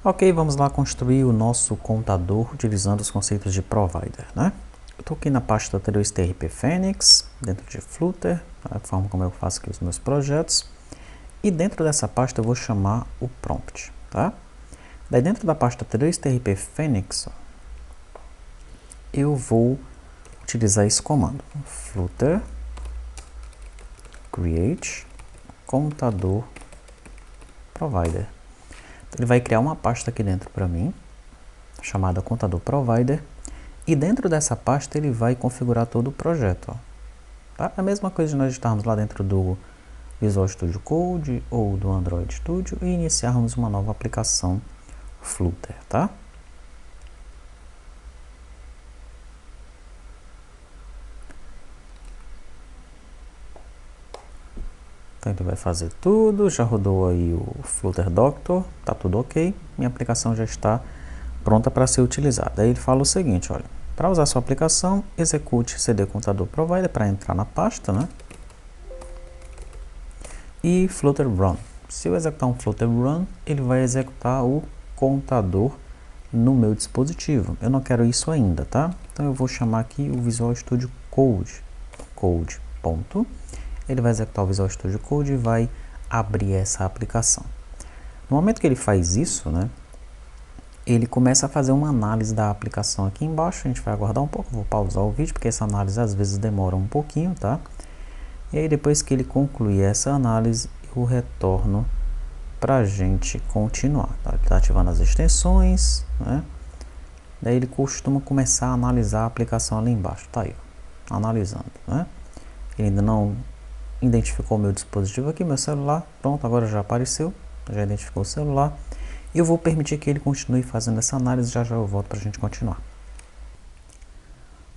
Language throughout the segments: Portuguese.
Ok, vamos lá construir o nosso contador utilizando os conceitos de provider, né? Eu estou aqui na pasta 3TRP Phoenix, dentro de Flutter, a forma como eu faço aqui os meus projetos. E dentro dessa pasta eu vou chamar o prompt, tá? Daí dentro da pasta 3TRP Phoenix, eu vou utilizar esse comando, flutter create contador provider. Então, ele vai criar uma pasta aqui dentro para mim, chamada contador provider, e dentro dessa pasta ele vai configurar todo o projeto. Ó. Tá? A mesma coisa de nós estarmos lá dentro do Visual Studio Code ou do Android Studio e iniciarmos uma nova aplicação Flutter, tá? Então ele vai fazer tudo, já rodou aí o Flutter Doctor, tá tudo ok, minha aplicação já está pronta para ser utilizada. Aí ele fala o seguinte, olha, para usar sua aplicação, execute cd contador provider para entrar na pasta, né? E Flutter Run. Se eu executar um Flutter Run, ele vai executar o contador no meu dispositivo. Eu não quero isso ainda, tá? Então eu vou chamar aqui o Visual Studio Code. Code, ponto. Ele vai executar o Visual Studio Code e vai abrir essa aplicação. No momento que ele faz isso, né? Ele começa a fazer uma análise da aplicação aqui embaixo. A gente vai aguardar um pouco, vou pausar o vídeo, porque essa análise às vezes demora um pouquinho, tá? E aí depois que ele concluir essa análise, eu retorno para a gente continuar. Tá? Ele está ativando as extensões, né? Daí ele costuma começar a analisar a aplicação ali embaixo. Tá aí, ó, analisando, né? Ele ainda não identificou o meu dispositivo aqui, meu celular. Pronto, agora já apareceu, já identificou o celular. E eu vou permitir que ele continue fazendo essa análise, já eu volto para a gente continuar.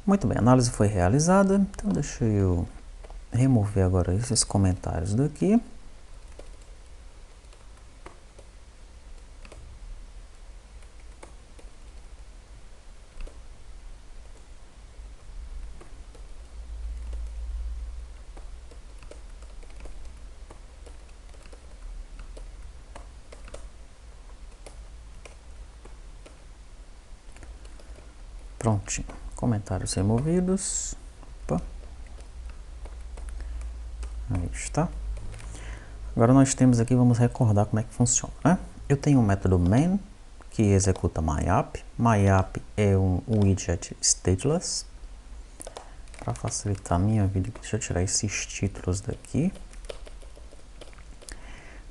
Muito bem, a análise foi realizada, então deixa eu remover agora esses comentários daqui. Prontinho, comentários removidos. Opa. Aí está. Agora nós temos aqui, vamos recordar como é que funciona, né? Eu tenho um método main que executa myapp. Myapp é um widget stateless. Para facilitar a minha vida, deixa eu tirar esses títulos daqui.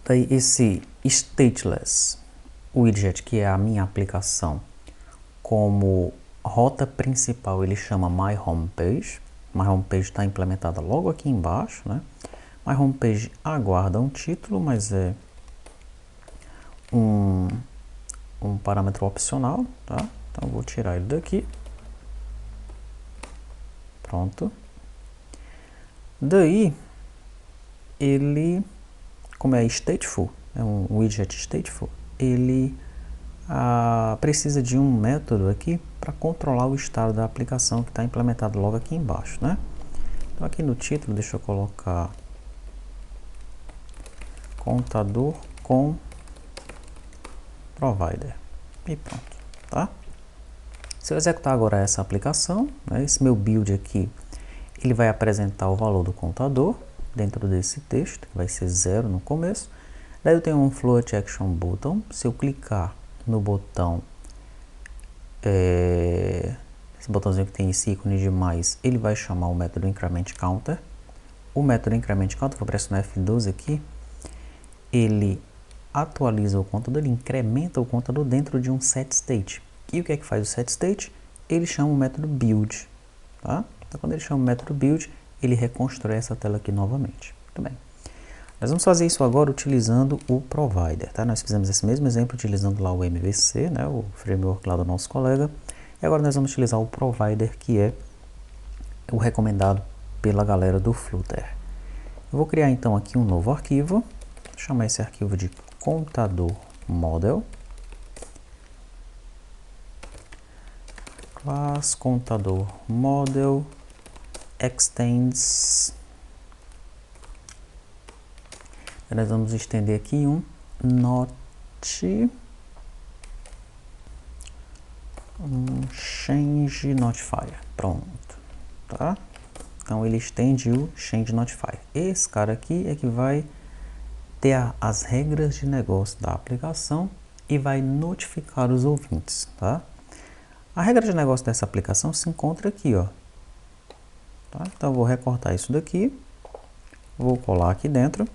Daí esse stateless widget, que é a minha aplicação, como rota principal ele chama myHomepage. MyHomepage está implementada logo aqui embaixo, né? MyHomepage aguarda um título, mas é um parâmetro opcional, tá? Então eu vou tirar ele daqui. Pronto. Daí, ele, como é stateful, é um widget stateful, ele precisa de um método aqui para controlar o estado da aplicação que está implementado logo aqui embaixo, né? Então aqui no título, deixa eu colocar contador com provider e pronto, tá? Se eu executar agora essa aplicação, né, esse meu build aqui, ele vai apresentar o valor do contador dentro desse texto, vai ser 0 no começo. Daí eu tenho um float action button. Se eu clicar no botão, esse botãozinho que tem esse ícone de mais, ele vai chamar o método increment counter. O método increment counter, vou pressionar F12 aqui, ele atualiza o contador, ele incrementa o contador dentro de um set state. E o que é que faz o set state? Ele chama o método build, tá? Então quando ele chama o método build, ele reconstrói essa tela aqui novamente. Muito bem. Nós vamos fazer isso agora utilizando o provider, tá? Nós fizemos esse mesmo exemplo utilizando lá o MVC, né? O framework lá do nosso colega. E agora nós vamos utilizar o provider, que é o recomendado pela galera do Flutter. Eu vou criar então aqui um novo arquivo. Vou chamar esse arquivo de contador model. Class contador model extends. Nós vamos estender aqui um not um change notifier, pronto, tá? Então ele estende o change notifier. Esse cara aqui é que vai ter as regras de negócio da aplicação e vai notificar os ouvintes, tá? A regra de negócio dessa aplicação se encontra aqui, ó. Tá? Então eu vou recortar isso daqui, vou colar aqui dentro.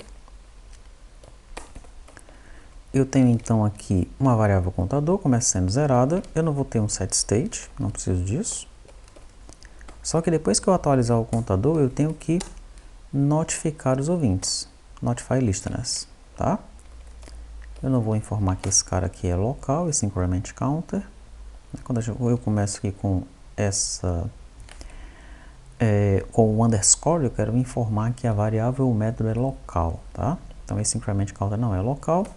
Eu tenho então aqui uma variável contador, começa sendo zerada. Eu não vou ter um setState, não preciso disso. Só que depois que eu atualizar o contador, eu tenho que notificar os ouvintes. Notify listeners, tá? Eu não vou informar que esse cara aqui é local, esse increment counter. Quando eu começo aqui com essa... com o underscore, eu quero informar que a variável, o método é local, tá? Então esse increment counter não é local.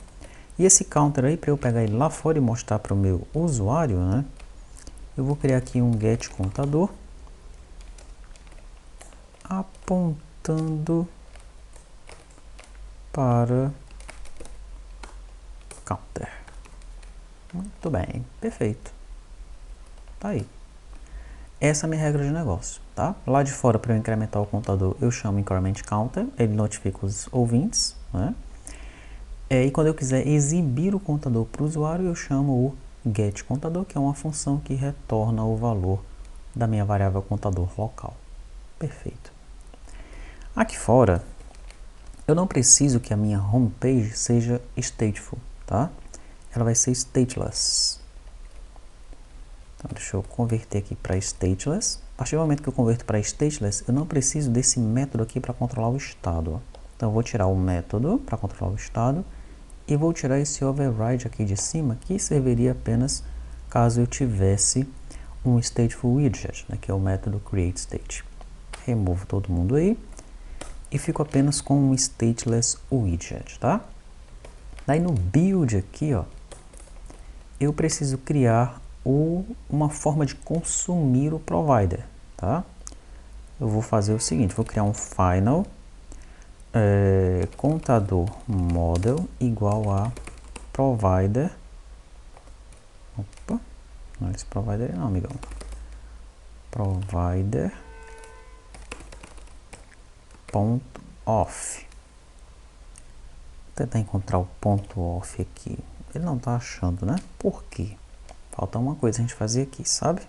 E esse counter aí, para eu pegar ele lá fora e mostrar para o meu usuário, né? Eu vou criar aqui um get contador apontando para counter. Muito bem, perfeito. Tá aí. Essa é a minha regra de negócio, tá? Lá de fora, para eu incrementar o contador, eu chamo increment counter, ele notifica os ouvintes, né? E quando eu quiser exibir o contador para o usuário, eu chamo o get contador, que é uma função que retorna o valor da minha variável contador local. Perfeito. Aqui fora, eu não preciso que a minha homepage seja stateful, tá? Ela vai ser stateless. Então, deixa eu converter aqui para stateless. A partir do momento que eu converto para stateless, eu não preciso desse método aqui para controlar o estado. Ó. Então, eu vou tirar o método para controlar o estado e vou tirar esse override aqui de cima, que serviria apenas caso eu tivesse um stateful widget, né, que é o método createState. Removo todo mundo aí e fico apenas com um stateless widget, tá? Daí no build aqui, ó, eu preciso criar uma forma de consumir o provider, tá? Eu vou fazer o seguinte, vou criar um final contador model igual a provider. Opa, não é esse provider não, amigão. Provider ponto off. Vou tentar encontrar o ponto off aqui. Ele não tá achando, né? Por quê? Falta uma coisa a gente fazer aqui, sabe?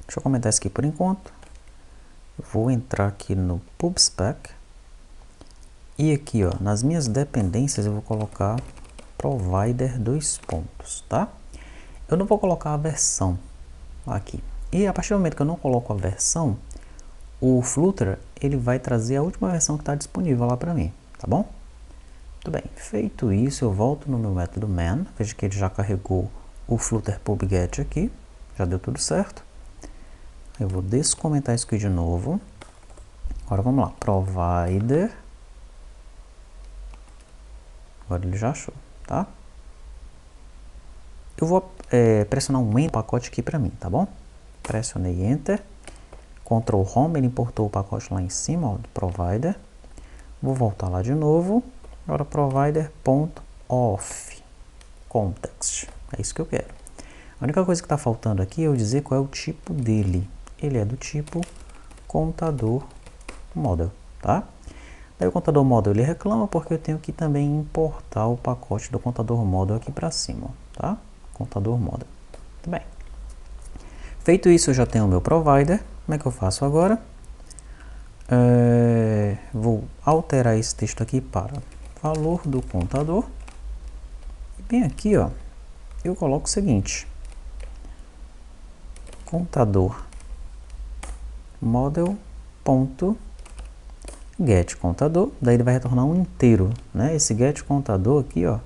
Deixa eu comentar isso aqui por enquanto. Vou entrar aqui no PubSpec. E aqui, ó, nas minhas dependências eu vou colocar provider 2 pontos, tá? Eu não vou colocar a versão aqui. E a partir do momento que eu não coloco a versão, o Flutter, ele vai trazer a última versão que está disponível lá para mim, tá bom? Muito bem, feito isso, eu volto no meu método man. Veja que ele já carregou o Flutter PubGet aqui, já deu tudo certo. Eu vou descomentar isso aqui de novo. Agora vamos lá, provider. Agora ele já achou, tá? Eu vou pressionar um Enter pacote aqui para mim, tá bom? Pressionei Enter. Ctrl Home, ele importou o pacote lá em cima, ó, do provider. Vou voltar lá de novo. Agora provider.off context. É isso que eu quero. A única coisa que está faltando aqui é eu dizer qual é o tipo dele. Ele é do tipo contador model, tá? Daí o contador model ele reclama porque eu tenho que também importar o pacote do contador model aqui para cima, tá? Contador model. Muito bem. Feito isso, eu já tenho o meu provider. Como é que eu faço agora? Vou alterar esse texto aqui para valor do contador. E bem aqui, ó, eu coloco o seguinte: contador model.get contador. Daí ele vai retornar um inteiro, né? Esse get contador aqui, ó,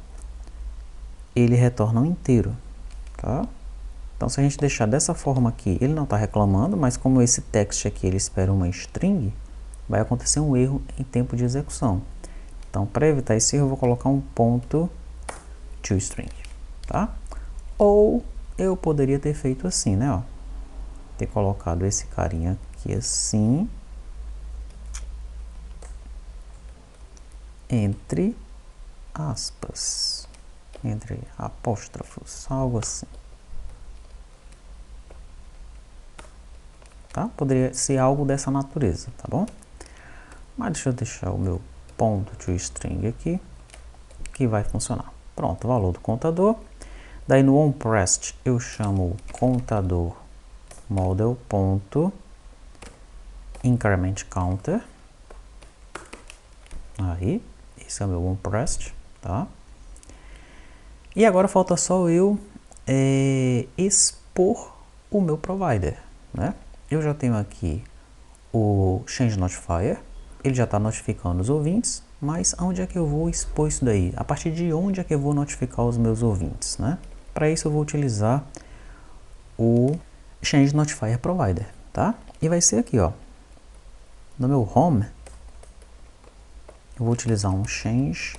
ele retorna um inteiro, tá? Então, se a gente deixar dessa forma aqui, ele não está reclamando, mas como esse text aqui ele espera uma string, vai acontecer um erro em tempo de execução. Então, para evitar esse erro, eu vou colocar um ponto toString, tá? Ou eu poderia ter feito assim, né? Ó, ter colocado esse carinha aqui assim, entre aspas, entre apóstrofos, algo assim. tá? Poderia ser algo dessa natureza, tá bom? Mas deixa eu deixar o meu ponto toString aqui, que vai funcionar. Pronto, valor do contador. Daí no onPressed eu chamo o contador model.incrementCounter. Aí, esse é o meu onPressed, tá? E agora falta só eu expor o meu provider, né? Eu já tenho aqui o Change Notifier, ele já está notificando os ouvintes, mas onde é que eu vou expor isso daí? A partir de onde é que eu vou notificar os meus ouvintes, né? Para isso eu vou utilizar o Change Notifier Provider, tá? E vai ser aqui, ó, no meu Home, eu vou utilizar um Change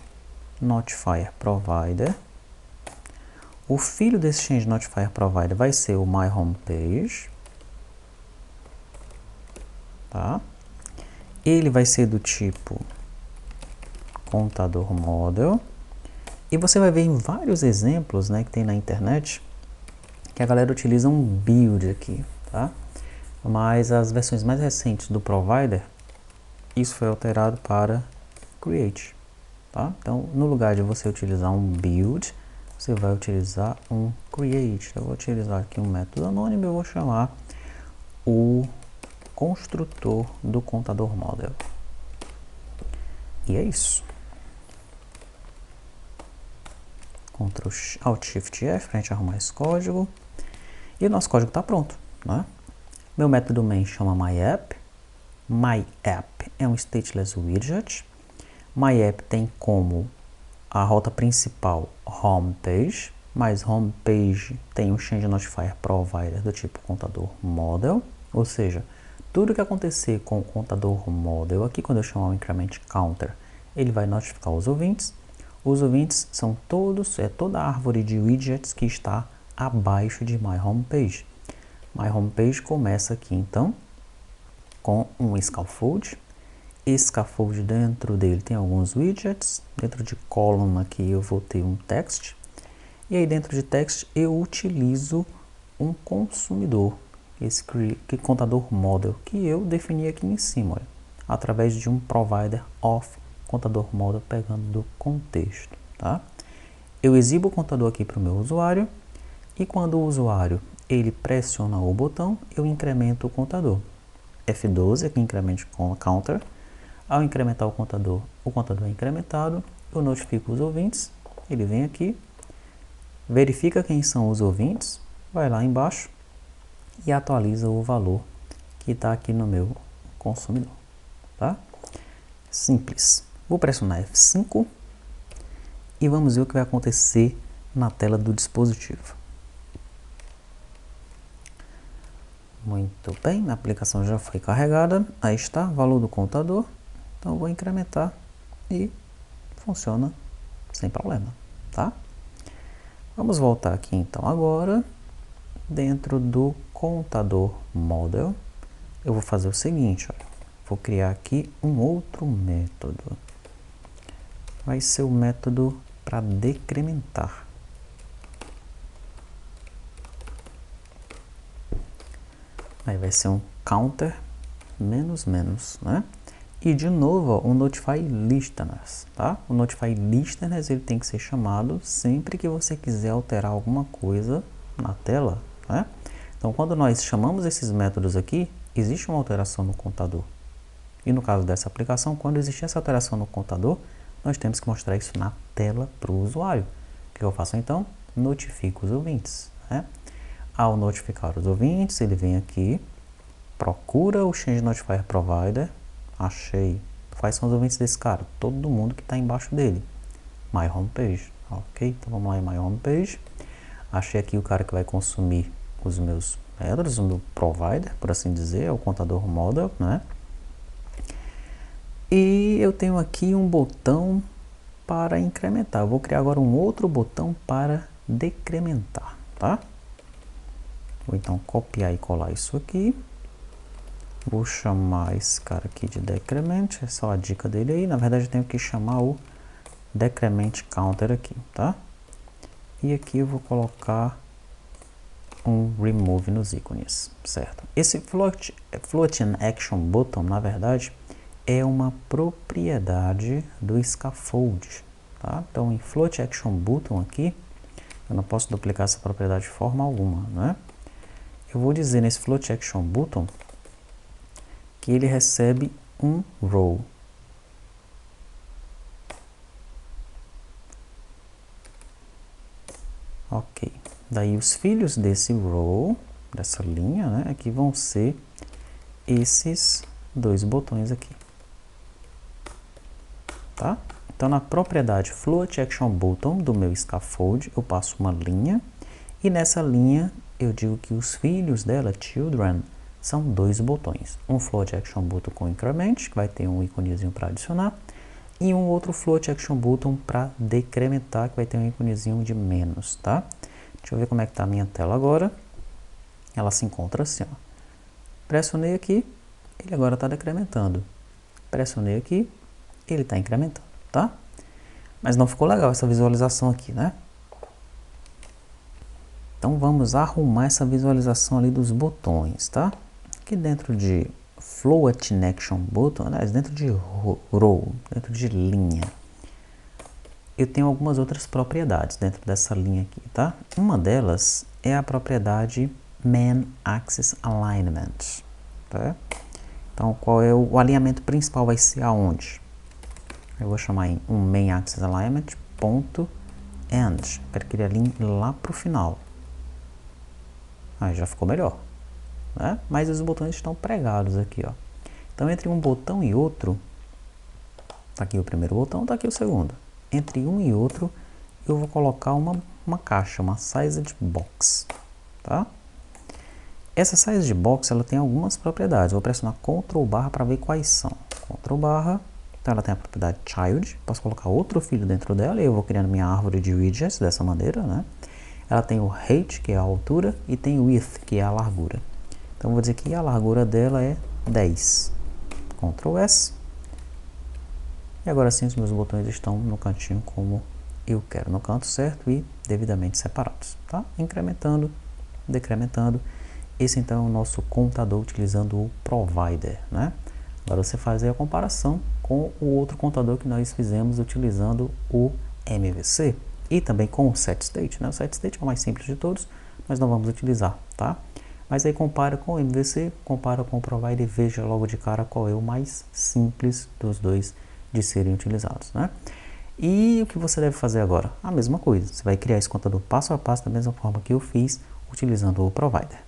Notifier Provider. O filho desse Change Notifier Provider vai ser o My Homepage, tá? Ele vai ser do tipo contador model. E você vai ver em vários exemplos, né, que tem na internet, que a galera utiliza um build aqui, tá? Mas as versões mais recentes do provider, isso foi alterado para create, tá? Então, no lugar de você utilizar um build, você vai utilizar um create. Eu vou utilizar aqui um método anônimo, eu vou chamar o construtor do contador model. E é isso. Ctrl Alt Shift F para a gente arrumar esse código. E o nosso código está pronto, né? Meu método main chama myApp. MyApp é um stateless widget. MyApp tem como a rota principal homepage, mas homepage tem um Change Notifier Provider do tipo contador model, ou seja, tudo que acontecer com o contador model, aqui quando eu chamar o increment counter, ele vai notificar os ouvintes. Os ouvintes são toda a árvore de widgets que está abaixo de My Homepage. My Homepage começa aqui então com um scaffold. Scaffold, dentro dele tem alguns widgets. Dentro de column aqui eu vou ter um text. E aí dentro de text eu utilizo um consumidor, esse contador model, que eu defini aqui em cima, olha, através de um provider of contador model pegando do contexto, tá? Eu exibo o contador aqui para o meu usuário e quando o usuário ele pressiona o botão, eu incremento o contador. F12 aqui increment counter. Ao incrementar o contador é incrementado, eu notifico os ouvintes, ele vem aqui, verifica quem são os ouvintes, vai lá embaixo e atualiza o valor que está aqui no meu consumidor, tá? Simples. Vou pressionar F5 e vamos ver o que vai acontecer na tela do dispositivo. Muito bem, a aplicação já foi carregada, aí está, valor do contador, então eu vou incrementar e funciona sem problema, tá? Vamos voltar aqui então agora, dentro do contador model, eu vou fazer o seguinte, olha, vou criar aqui um outro método, vai ser o método para decrementar. Aí vai ser um counter menos menos, né? E de novo, ó, o notify listeners, tá? O notify listeners ele tem que ser chamado sempre que você quiser alterar alguma coisa na tela, né? Então, quando nós chamamos esses métodos aqui, existe uma alteração no contador. E no caso dessa aplicação, quando existe essa alteração no contador, nós temos que mostrar isso na tela para o usuário. O que eu faço então? Notifico os ouvintes, né? Ao notificar os ouvintes, ele vem aqui, procura o Change Notifier Provider, achei. Quais são os ouvintes desse cara? Todo mundo que está embaixo dele. My Homepage, ok? Então vamos lá em My Homepage. Achei aqui o cara que vai consumir os meus métodos, o meu provider, por assim dizer, é o contador model, né? E eu tenho aqui um botão para incrementar. Eu vou criar agora um outro botão para decrementar, tá? Vou então copiar e colar isso aqui. Vou chamar esse cara aqui de decrement, é só a dica dele aí. Na verdade eu tenho que chamar o decrement counter aqui, tá? E aqui eu vou colocar um remove nos ícones, certo? Esse floating action button, na verdade, é uma propriedade do scaffold, tá? Então, em float action button aqui, eu não posso duplicar essa propriedade de forma alguma, né? Eu vou dizer nesse float action button que ele recebe um row. Ok. Daí os filhos desse row, dessa linha, né, aqui vão ser esses dois botões aqui. Tá? Então, na propriedade float action button do meu scaffold, eu passo uma linha e nessa linha eu digo que os filhos dela, children, são dois botões. Um float action button com increment, que vai ter um íconezinho para adicionar, e um outro float action button para decrementar, que vai ter um íconezinho de menos, tá? Deixa eu ver como é que tá a minha tela agora. Ela se encontra assim, ó. Pressionei aqui, ele agora está decrementando. Pressionei aqui, ele está incrementando, tá? Mas não ficou legal essa visualização aqui, né? Então vamos arrumar essa visualização ali dos botões, tá? Aqui dentro de floating action button, aliás, dentro de row, dentro de linha, eu tenho algumas outras propriedades dentro dessa linha aqui, tá? Uma delas é a propriedade main axis alignment, tá? Então, qual é o alinhamento principal? Vai ser aonde? Eu vou chamar em um main axis alignment ponto end. Quero que ele alinhe lá para o final. Aí já ficou melhor, né? Mas os botões estão pregados aqui, ó. Então, entre um botão e outro, tá aqui o primeiro botão, tá aqui o segundo. Entre um e outro, eu vou colocar uma caixa, uma sized box, tá? Essa sized box, ela tem algumas propriedades. Vou pressionar Ctrl barra para ver quais são. Ctrl barra, então ela tem a propriedade child, posso colocar outro filho dentro dela e eu vou criando minha árvore de widgets dessa maneira, né? Ela tem o height, que é a altura, e tem o width, que é a largura. Então vou dizer que a largura dela é 10. Ctrl S. E agora sim os meus botões estão no cantinho como eu quero, no canto certo e devidamente separados, tá? Incrementando, decrementando. Esse então é o nosso contador utilizando o provider, né? Agora você faz aí a comparação com o outro contador que nós fizemos utilizando o MVC e também com o setState, né? O setState é o mais simples de todos, mas não vamos utilizar, tá? Mas aí compara com o MVC, compara com o provider e veja logo de cara qual é o mais simples dos dois de serem utilizados, né? E o que você deve fazer agora? A mesma coisa, você vai criar esse contador passo a passo da mesma forma que eu fiz utilizando o provider.